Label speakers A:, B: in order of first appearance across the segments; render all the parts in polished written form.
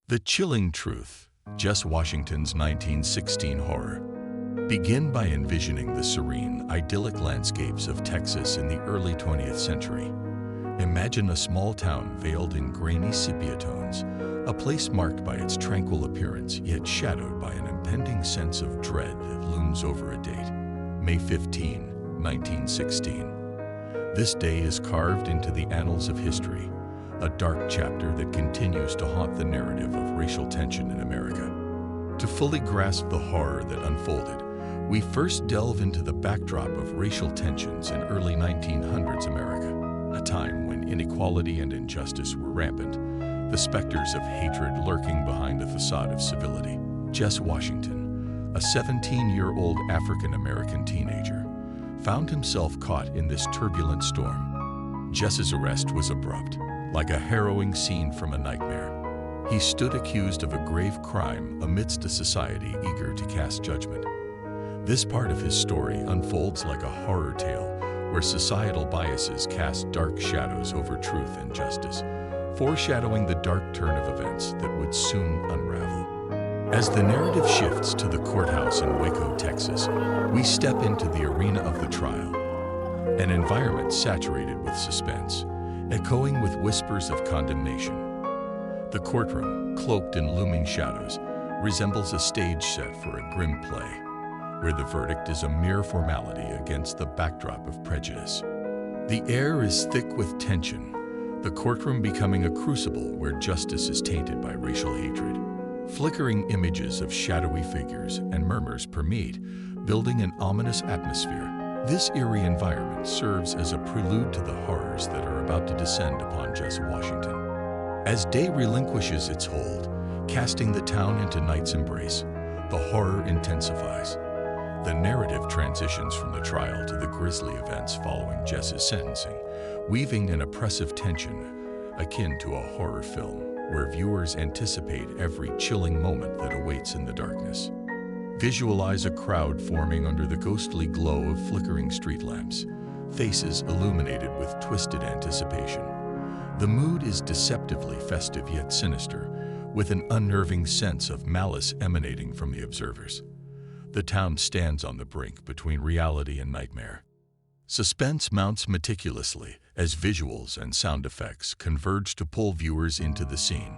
A: The chilling truth, Jess Washington's 1916 horror. Begin by envisioning the serene, idyllic landscapes of Texas in the early 20th century. Imagine a small town veiled in grainy sepia tones, a place marked by its tranquil appearance yet shadowed by an impending sense of dread that looms over a date. May 15, 1916. This day is carved into the annals of history, a dark chapter that continues to haunt the narrative of racial tension in America. To fully grasp the horror that unfolded, we first delve into the backdrop of racial tensions in early 1900s America, a time when inequality and injustice were rampant, the specters of hatred lurking behind a facade of civility. Jess Washington, a 17-year-old African-American teenager, found himself caught in this turbulent storm. Jess's arrest was abrupt, like a harrowing scene from a nightmare. He stood accused of a grave crime amidst a society eager to cast judgment. This part of his story unfolds like a horror tale where societal biases cast dark shadows over truth and justice, foreshadowing the dark turn of events that would soon unravel. As the narrative shifts to the courthouse in Waco, Texas, we step into the arena of the trial, an environment saturated with suspense, echoing with whispers of condemnation. The courtroom, cloaked in looming shadows, resembles a stage set for a grim play, where the verdict is a mere formality against the backdrop of prejudice. The air is thick with tension, the courtroom becoming a crucible where justice is tainted by racial hatred. Flickering images of shadowy figures and murmurs permeate, building an ominous atmosphere. This eerie environment serves as a prelude to the horrors that are about to descend upon Jess Washington. As day relinquishes its hold, casting the town into night's embrace, the horror intensifies. The narrative transitions from the trial to the grisly events following Jess's sentencing, weaving an oppressive tension akin to a horror film, where viewers anticipate every chilling moment that awaits in the darkness. Visualize a crowd forming under the ghostly glow of flickering street lamps, faces illuminated with twisted anticipation. The mood is deceptively festive yet sinister, with an unnerving sense of malice emanating from the observers. The town stands on the brink between reality and nightmare. Suspense mounts meticulously as visuals and sound effects converge to pull viewers into the scene,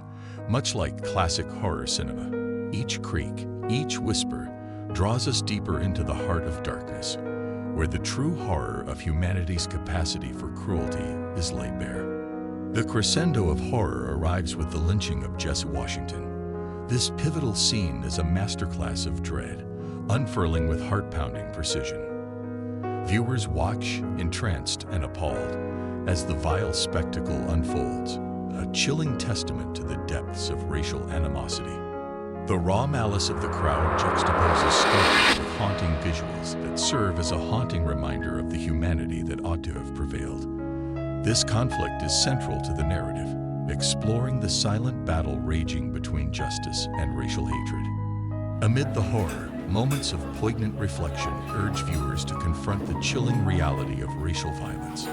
A: much like classic horror cinema. Each creak, each whisper, draws us deeper into the heart of darkness, where the true horror of humanity's capacity for cruelty is laid bare. The crescendo of horror arrives with the lynching of Jess Washington. This pivotal scene is a masterclass of dread, unfurling with heart-pounding precision. Viewers watch, entranced and appalled, as the vile spectacle unfolds, a chilling testament to the depths of racial animosity. The raw malice of the crowd juxtaposes starkly with haunting visuals that serve as a haunting reminder of the humanity that ought to have prevailed. This conflict is central to the narrative, exploring the silent battle raging between justice and racial hatred. Amid the horror, moments of poignant reflection urge viewers to confront the chilling reality of racial violence.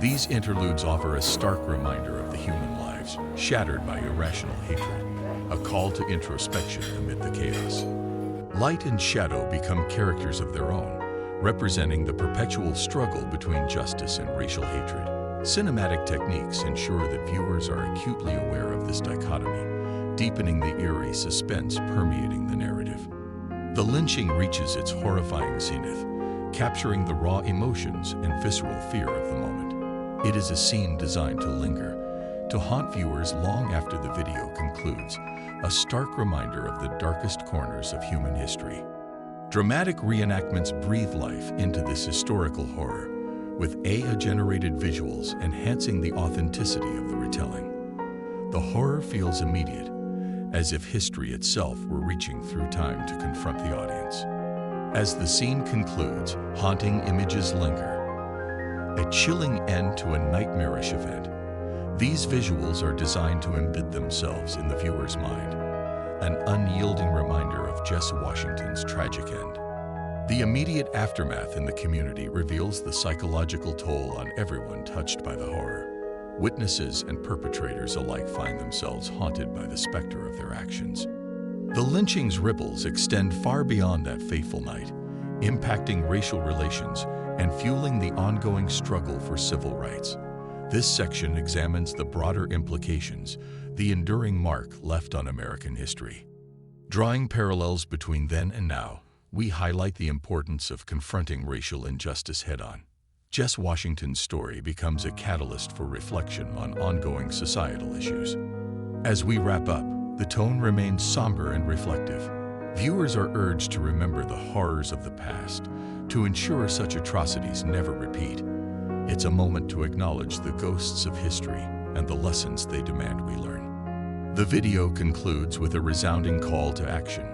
A: These interludes offer a stark reminder of the human lives shattered by irrational hatred, a call to introspection amid the chaos. Light and shadow become characters of their own, representing the perpetual struggle between justice and racial hatred. Cinematic techniques ensure that viewers are acutely aware of this dichotomy, deepening the eerie suspense permeating the narrative. The lynching reaches its horrifying zenith, capturing the raw emotions and visceral fear of the moment. It is a scene designed to linger, to haunt viewers long after the video concludes, a stark reminder of the darkest corners of human history. Dramatic reenactments breathe life into this historical horror, with AI-generated visuals enhancing the authenticity of the retelling. The horror feels immediate, as if history itself were reaching through time to confront the audience. As the scene concludes, haunting images linger, a chilling end to a nightmarish event. These visuals are designed to embed themselves in the viewer's mind, an unyielding reminder of Jess Washington's tragic end. The immediate aftermath in the community reveals the psychological toll on everyone touched by the horror. Witnesses and perpetrators alike find themselves haunted by the specter of their actions. The lynching's ripples extend far beyond that fateful night, impacting racial relations and fueling the ongoing struggle for civil rights. This section examines the broader implications, the enduring mark left on American history. Drawing parallels between then and now, we highlight the importance of confronting racial injustice head-on. Jess Washington's story becomes a catalyst for reflection on ongoing societal issues. As we wrap up, the tone remains somber and reflective. Viewers are urged to remember the horrors of the past, to ensure such atrocities never repeat. It's a moment to acknowledge the ghosts of history and the lessons they demand we learn. The video concludes with a resounding call to action.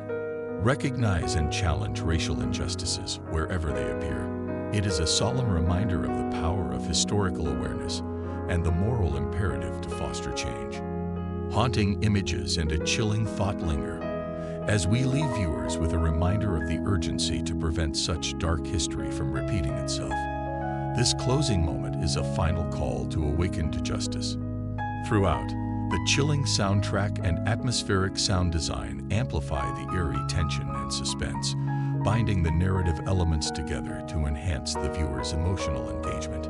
A: Recognize and challenge racial injustices wherever they appear. It is a solemn reminder of the power of historical awareness and the moral imperative to foster change. Haunting images and a chilling thought linger as we leave viewers with a reminder of the urgency to prevent such dark history from repeating itself. This closing moment is a final call to awaken to justice. Throughout, the chilling soundtrack and atmospheric sound design amplify the eerie tension and suspense, binding the narrative elements together to enhance the viewer's emotional engagement.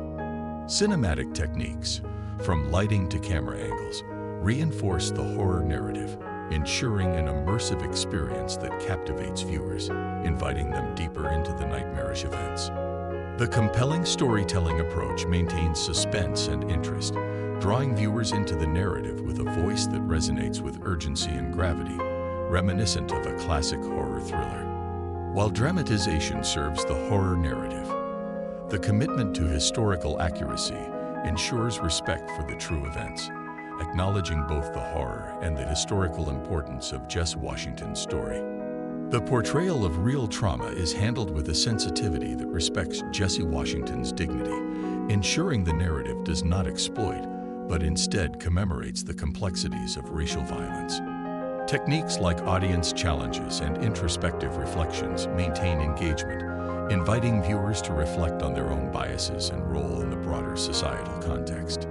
A: Cinematic techniques, from lighting to camera angles, reinforce the horror narrative, ensuring an immersive experience that captivates viewers, inviting them deeper into the nightmarish events. The compelling storytelling approach maintains suspense and interest, drawing viewers into the narrative with a voice that resonates with urgency and gravity, reminiscent of a classic horror thriller. While dramatization serves the horror narrative, the commitment to historical accuracy ensures respect for the true events, acknowledging both the horror and the historical importance of Jess Washington's story. The portrayal of real trauma is handled with a sensitivity that respects Jesse Washington's dignity, ensuring the narrative does not exploit, but instead commemorates the complexities of racial violence. Techniques like audience challenges and introspective reflections maintain engagement, inviting viewers to reflect on their own biases and role in the broader societal context.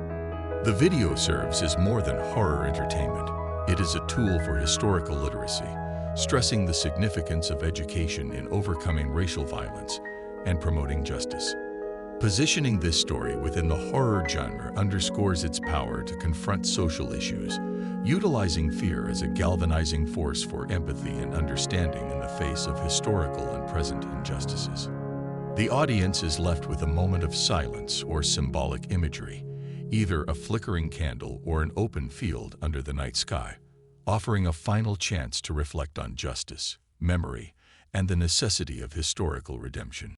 A: The video serves as more than horror entertainment. It is a tool for historical literacy, stressing the significance of education in overcoming racial violence and promoting justice. Positioning this story within the horror genre underscores its power to confront social issues, utilizing fear as a galvanizing force for empathy and understanding in the face of historical and present injustices. The audience is left with a moment of silence or symbolic imagery, either a flickering candle or an open field under the night sky, offering a final chance to reflect on justice, memory, and the necessity of historical redemption.